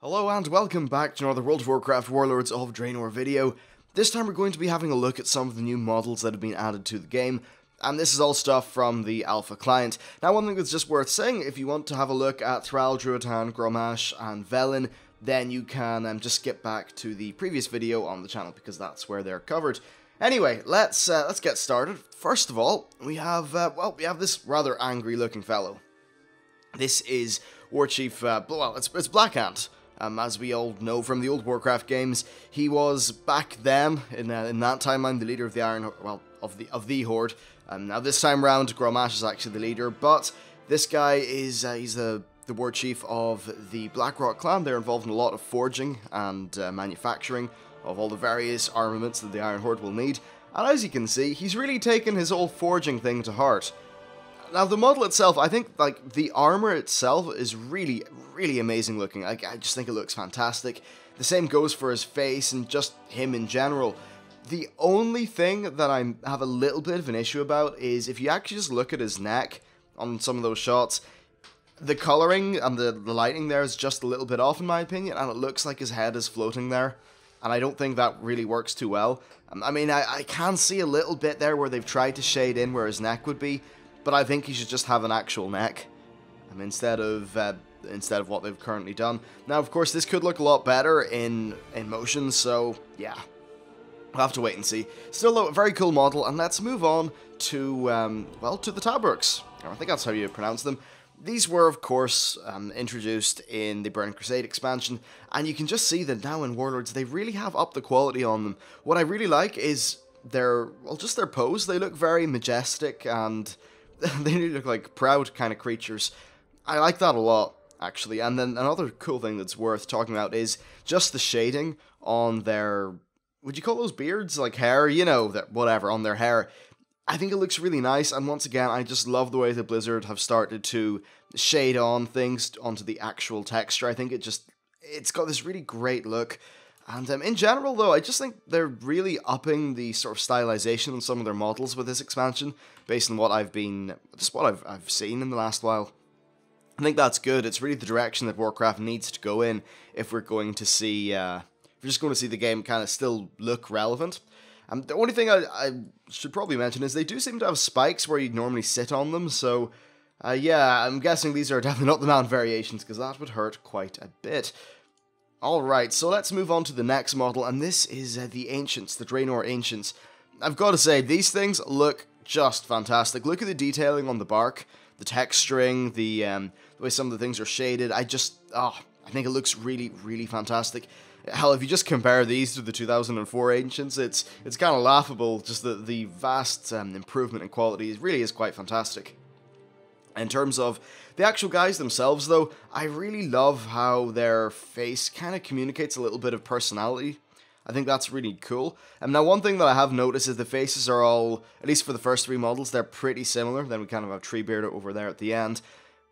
Hello and welcome back to another World of Warcraft Warlords of Draenor video. This time we're going to be having a look at some of the new models that have been added to the game, and this is all stuff from the alpha client. Now, one thing that's just worth saying, if you want to have a look at Thrall, Druidan, Grommash and Velen, then you can just skip back to the previous video on the channel because that's where they're covered. Anyway, let's get started. First of all, we have this rather angry looking fellow. This is War Chief, it's Black Ant. As we all know from the old Warcraft games, he was back then in that timeline the leader of the of the Horde. Now this time round, Grommash is actually the leader, but this guy is he's the War Chief of the Blackrock clan. They're involved in a lot of forging and manufacturing of all the various armaments that the Iron Horde will need. And as you can see, he's really taken his whole forging thing to heart. Now, the model itself, I think, like, the armor itself is really, really amazing looking. I just think it looks fantastic. The same goes for his face and just him in general. The only thing that I have a little bit of an issue about is if you actually just look at his neck on some of those shots, the coloring and the lighting there is just a little bit off in my opinion, and it looks like his head is floating there. And I don't think that really works too well. I mean, I can see a little bit there where they've tried to shade in where his neck would be, but I think he should just have an actual neck instead of what they've currently done. Now, of course, this could look a lot better in motion, so yeah, we'll have to wait and see. Still, though, a very cool model, and let's move on to to the Talbuks. I think that's how you pronounce them. These were, of course, introduced in the Burning Crusade expansion, and you can just see that now in Warlords they really have upped the quality on them. What I really like is their pose. They look very majestic and they look like proud kind of creatures. I like that a lot, actually. And then another cool thing that's worth talking about is just the shading on their, would you call those beards? Like hair? You know, whatever, on their hair. I think it looks really nice, and once again, I just love the way that Blizzard have started to shade on things onto the actual texture. I think it's got this really great look. And in general, though, I just think they're really upping the sort of stylization on some of their models with this expansion, based on what I've seen in the last while. I think that's good. It's really the direction that Warcraft needs to go in if we're going to see, if we're just going to see the game kind of still look relevant. The only thing I should probably mention is they do seem to have spikes where you'd normally sit on them, so yeah, I'm guessing these are definitely not the mount variations, because that would hurt quite a bit. Alright, so let's move on to the next model, and this is the Ancients, the Draenor Ancients. I've got to say, these things look just fantastic. Look at the detailing on the bark, the texturing, the way some of the things are shaded. I think it looks really, really fantastic. Hell, if you just compare these to the 2004 Ancients, it's kind of laughable. Just the vast improvement in quality really is quite fantastic. In terms of the actual guys themselves, though, I really love how their face kind of communicates a little bit of personality. I think that's really cool. And now, one thing that I have noticed is the faces are all, at least for the first three models, they're pretty similar. Then we kind of have Treebeard over there at the end.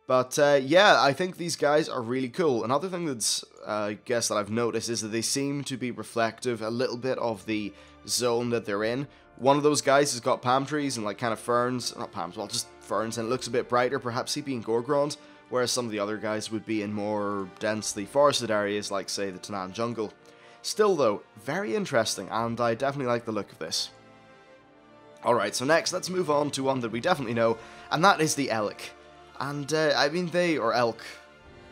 But yeah, I think these guys are really cool. Another thing that's, I guess, that I've noticed is that they seem to be reflective a little bit of the zone that they're in. One of those guys has got palm trees and like kind of ferns, not palms, well, just ferns, and it looks a bit brighter, perhaps he being Gorgrond, whereas some of the other guys would be in more densely forested areas like, say, the Tanaan jungle. Still, though, very interesting, and I definitely like the look of this. Alright, so next, let's move on to one that we definitely know, and that is the Elk. And, I mean, Elk.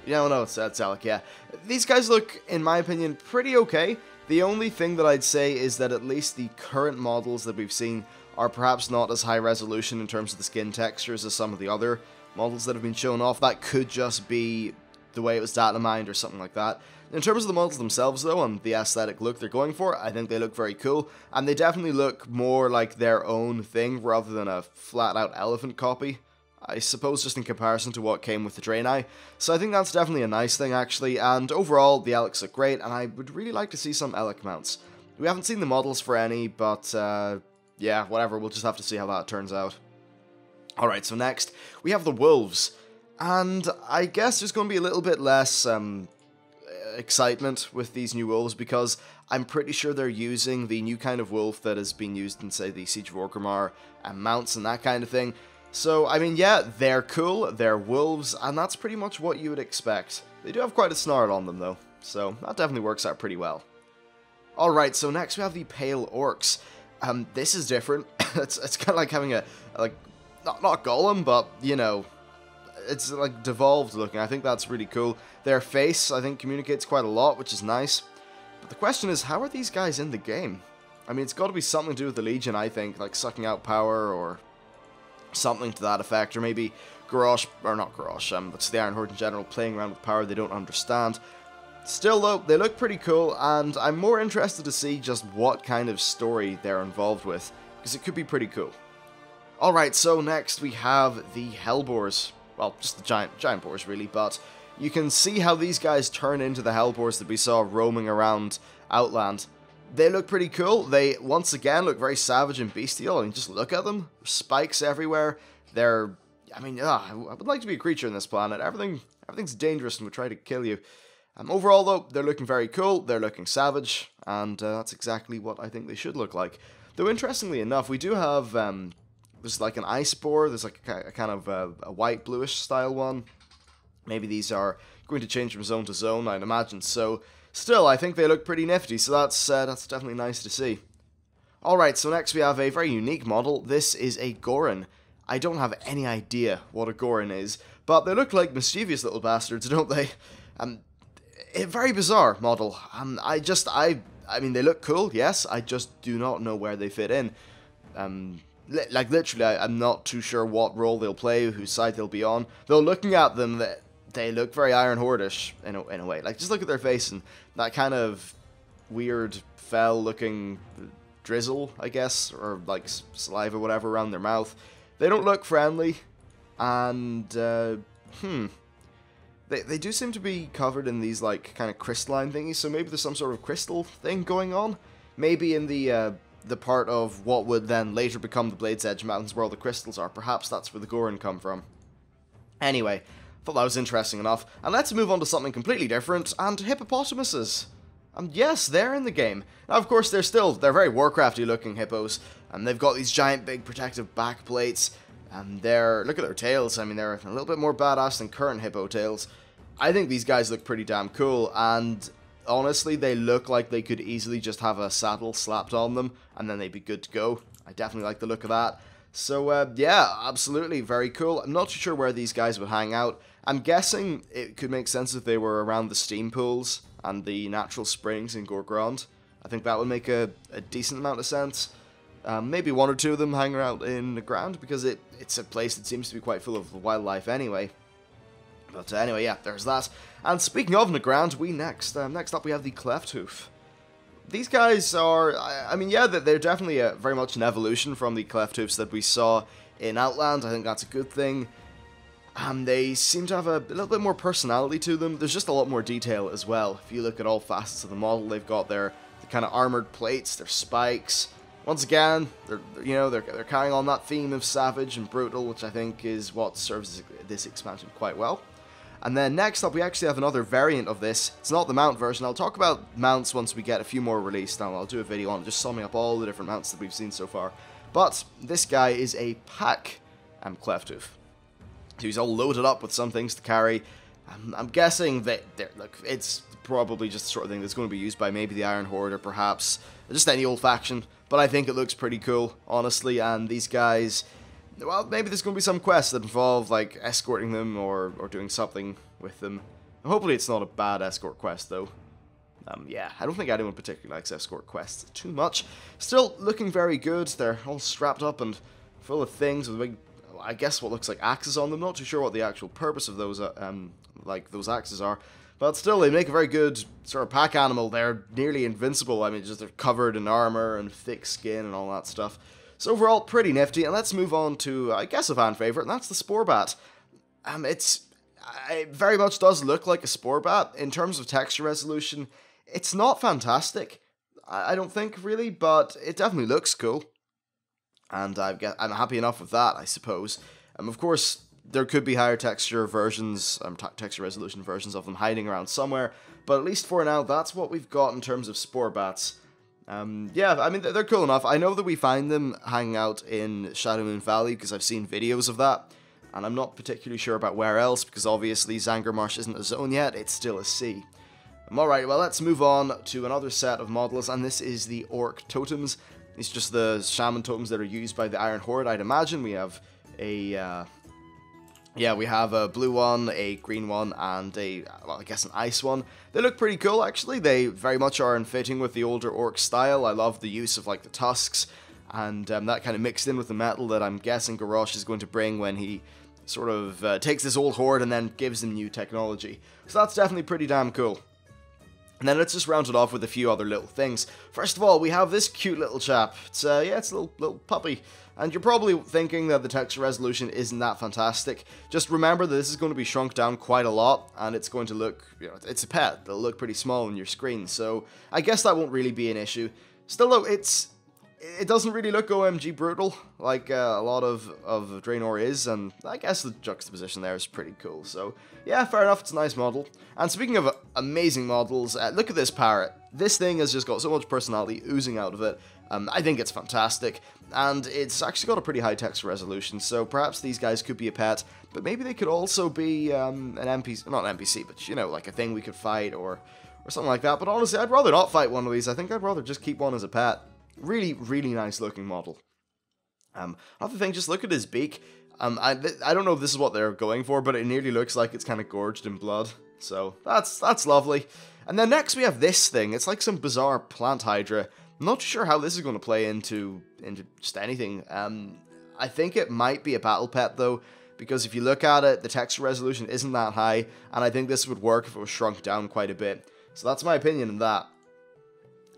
Yeah, no, it's Elk, yeah. These guys look, in my opinion, pretty okay. The only thing that I'd say is that at least the current models that we've seen are perhaps not as high resolution in terms of the skin textures as some of the other models that have been shown off. That could just be the way it was data mined or something like that. In terms of the models themselves, though, and the aesthetic look they're going for, I think they look very cool, and they definitely look more like their own thing rather than a flat-out elephant copy, I suppose, just in comparison to what came with the Draenei. So I think that's definitely a nice thing, actually, and overall, the Elks look great, and I would really like to see some Elk mounts. We haven't seen the models for any, but yeah, whatever, we'll just have to see how that turns out. Alright, so next, we have the Wolves, and I guess there's going to be a little bit less excitement with these new wolves, because I'm pretty sure they're using the new kind of wolf that has been used in, say, the Siege of Orgrimmar and mounts and that kind of thing. So, I mean, yeah, they're cool, they're wolves, and that's pretty much what you would expect. They do have quite a snarl on them, though. So that definitely works out pretty well. Alright, so next we have the Pale Orcs. This is different. it's kind of like having a, like, not Golem, but, you know, it's like devolved looking. I think that's really cool. Their face, I think, communicates quite a lot, which is nice. But the question is, how are these guys in the game? I mean, it's got to be something to do with the Legion, I think, like sucking out power or something to that effect, or maybe Garrosh, or not Garrosh, it's the Iron Horde in general, playing around with power they don't understand. Still though, they look pretty cool, and I'm more interested to see just what kind of story they're involved with, because it could be pretty cool. Alright, so next we have the Hellboars. Well, just the giant boars really, but you can see how these guys turn into the Hellboars that we saw roaming around Outland. They look pretty cool. They, once again, look very savage and bestial. I mean, just look at them. Spikes everywhere. They're, I mean, I would like to be a creature in this planet. Everything's dangerous and would try to kill you. Overall, though, they're looking very cool. They're looking savage, and that's exactly what I think they should look like. Though, interestingly enough, we do have, there's like an ice boar. There's like a kind of a white bluish style one. Maybe these are going to change from zone to zone. I'd imagine so. Still, I think they look pretty nifty, so that's definitely nice to see. Alright, so next we have a very unique model. This is a Gorin. I don't have any idea what a Gorin is, but they look like mischievous little bastards, don't they? A very bizarre model. I mean, they look cool, yes, I just do not know where they fit in. Like, literally, I'm not too sure what role they'll play, whose side they'll be on. Though, looking at them, they look very Iron Horde-ish, in a way. Like, just look at their face, and that kind of weird, fell-looking drizzle, I guess, or, like, saliva, whatever, around their mouth. They don't look friendly, and, They do seem to be covered in these, like, kind of crystalline thingies, so maybe there's some sort of crystal thing going on. Maybe in the part of what would then later become the Blade's Edge Mountains where all the crystals are. Perhaps that's where the Gorin come from. Anyway, thought that was interesting enough. And let's move on to something completely different, and hippopotamuses. Yes, they're in the game. Now, of course, they're very Warcrafty looking hippos, and they've got these giant big protective back plates, and look at their tails. I mean, they're a little bit more badass than current hippo tails. I think these guys look pretty damn cool, and honestly, they look like they could easily just have a saddle slapped on them, and then they'd be good to go. I definitely like the look of that. So, yeah, absolutely, very cool. I'm not too sure where these guys would hang out. I'm guessing it could make sense if they were around the steam pools and the natural springs in Gorgrond. I think that would make a decent amount of sense. Maybe one or two of them hang out in the ground, because it's a place that seems to be quite full of wildlife anyway. But anyway, yeah, there's that. And speaking of Nagrand, next up we have the Clefthoof. These guys are, I mean, yeah, they're definitely very much an evolution from the Clefthoofs that we saw in Outland. I think that's a good thing. They seem to have a little bit more personality to them. There's just a lot more detail as well. If you look at all facets of the model, they've got their kind of armored plates, their spikes. Once again, they're carrying on that theme of savage and brutal, which I think is what serves this expansion quite well. And then next up, we actually have another variant of this. It's not the mount version. I'll talk about mounts once we get a few more released. Now, I'll do a video on just summing up all the different mounts that we've seen so far. But this guy is a pack Clefthoof. So he's all loaded up with some things to carry. I'm guessing that, look, it's probably just the sort of thing that's going to be used by maybe the Iron Horde or perhaps just any old faction. But I think it looks pretty cool, honestly, and these guys, well, maybe there's going to be some quests that involve, like, escorting them or doing something with them. Hopefully it's not a bad escort quest, though. Yeah, I don't think anyone particularly likes escort quests too much. Still looking very good. They're all strapped up and full of things with big, I guess what looks like axes on them. Not too sure what the actual purpose of those, those axes are. But still, they make a very good sort of pack animal. They're nearly invincible. I mean, just they're covered in armor and thick skin and all that stuff. So overall, pretty nifty. And let's move on to, I guess, a fan favorite, and that's the Sporebat. It very much does look like a Sporebat. In terms of texture resolution, it's not fantastic, I don't think, really, but it definitely looks cool. And I'm happy enough with that, I suppose. Of course, there could be higher texture versions, texture resolution versions of them hiding around somewhere, but at least for now, that's what we've got in terms of Sporebats. Yeah, I mean, they're cool enough. I know that we find them hanging out in Shadowmoon Valley, because I've seen videos of that, and I'm not particularly sure about where else, because obviously Zangarmarsh isn't a zone yet, it's still a sea. Alright, well, let's move on to another set of models, and this is the Orc Totems. These are just the Shaman Totems that are used by the Iron Horde, I'd imagine. We have a, we have a blue one, a green one, and a, well, I guess an ice one. They look pretty cool, actually. They very much are in fitting with the older Orc style. I love the use of, like, the tusks, and that kind of mixed in with the metal that I'm guessing Garrosh is going to bring when he sort of takes this old Horde and then gives them new technology. So that's definitely pretty damn cool. And then let's just round it off with a few other little things. First of all, we have this cute little chap. It's, it's a little puppy. And you're probably thinking that the texture resolution isn't that fantastic. Just remember that this is going to be shrunk down quite a lot, and it's going to look, it's a pet. It'll look pretty small on your screen, so I guess that won't really be an issue. Still though, it doesn't really look OMG brutal, like a lot of Draenor is, and I guess the juxtaposition there is pretty cool, so yeah, fair enough, it's a nice model. And speaking of amazing models, look at this parrot. This thing has just got so much personality oozing out of it. I think it's fantastic, and it's actually got a pretty high texture resolution, so perhaps these guys could be a pet, but maybe they could also be an NPC, not an NPC, but like a thing we could fight, or something like that. But honestly, I'd rather not fight one of these. I think I'd rather just keep one as a pet. Really, really nice looking model. Another thing, just look at his beak. I don't know if this is what they're going for, but it nearly looks like it's kind of gorged in blood. So that's lovely. And then next we have this thing. It's like some bizarre plant hydra. I'm not sure how this is going to play into just anything. I think it might be a battle pet though, because if you look at it, the texture resolution isn't that high, and I think this would work if it was shrunk down quite a bit. So that's my opinion on that.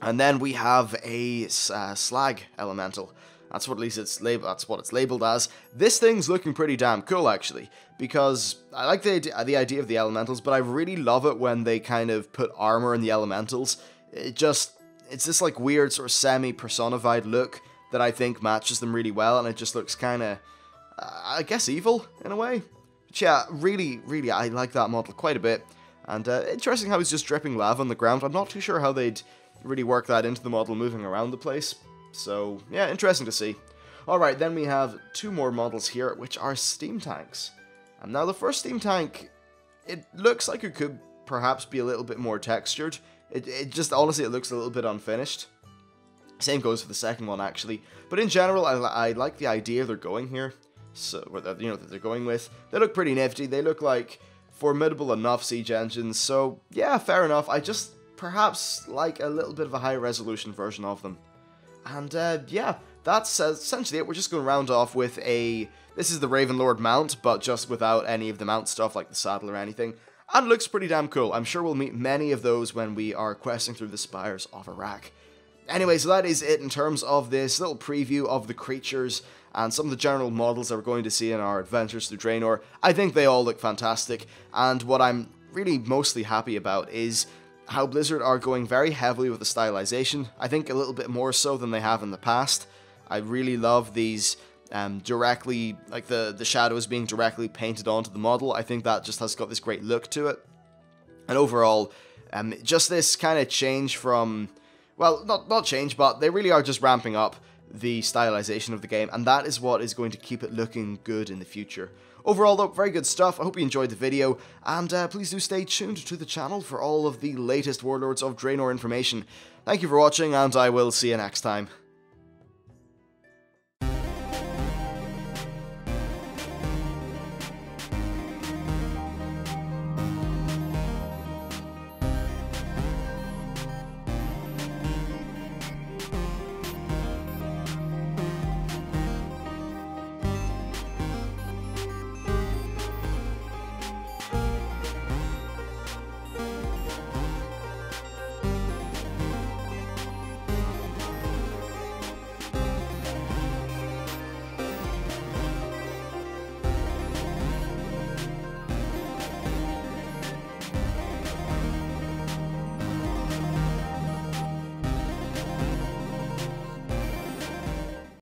And then we have a slag elemental. That's what at least it's labeled. That's what it's labeled as. This thing's looking pretty damn cool actually, because I like the idea of the elementals, but I really love it when they kind of put armor in the elementals. It's this like weird sort of semi-personified look that I think matches them really well, and it just looks kind of, I guess, evil in a way. But yeah, really, really, I like that model quite a bit. And interesting how he's just dripping lava on the ground. I'm not too sure how they'd really work that into the model moving around the place. So, yeah, interesting to see. Alright, then we have two more models here, which are steam tanks. And now the first steam tank, it looks like it could perhaps be a little bit more textured. It just, honestly, it looks a little bit unfinished. Same goes for the second one, actually. But in general, I like the idea they're going here. So, that they're going with. They look pretty nifty. They look like formidable enough siege engines. So, yeah, fair enough. I just perhaps like a little bit of a high resolution version of them. And yeah, that's essentially it. We're just going to round off with this is the Ravenlord mount, but just without any of the mount stuff like the saddle or anything. And it looks pretty damn cool. I'm sure we'll meet many of those when we are questing through the spires of Iraq. Anyway, so that is it in terms of this little preview of the creatures and some of the general models that we're going to see in our adventures through Draenor. I think they all look fantastic, and what I'm really mostly happy about is how Blizzard are going very heavily with the stylization. I think a little bit more so than they have in the past. I really love these directly, like the shadows being directly painted onto the model. I think that just has got this great look to it. And overall, just this kind of change from, well, not change, but they really are just ramping up the stylization of the game, and that is what is going to keep it looking good in the future. Overall though, very good stuff. I hope you enjoyed the video, and please do stay tuned to the channel for all of the latest Warlords of Draenor information. Thank you for watching, and I will see you next time.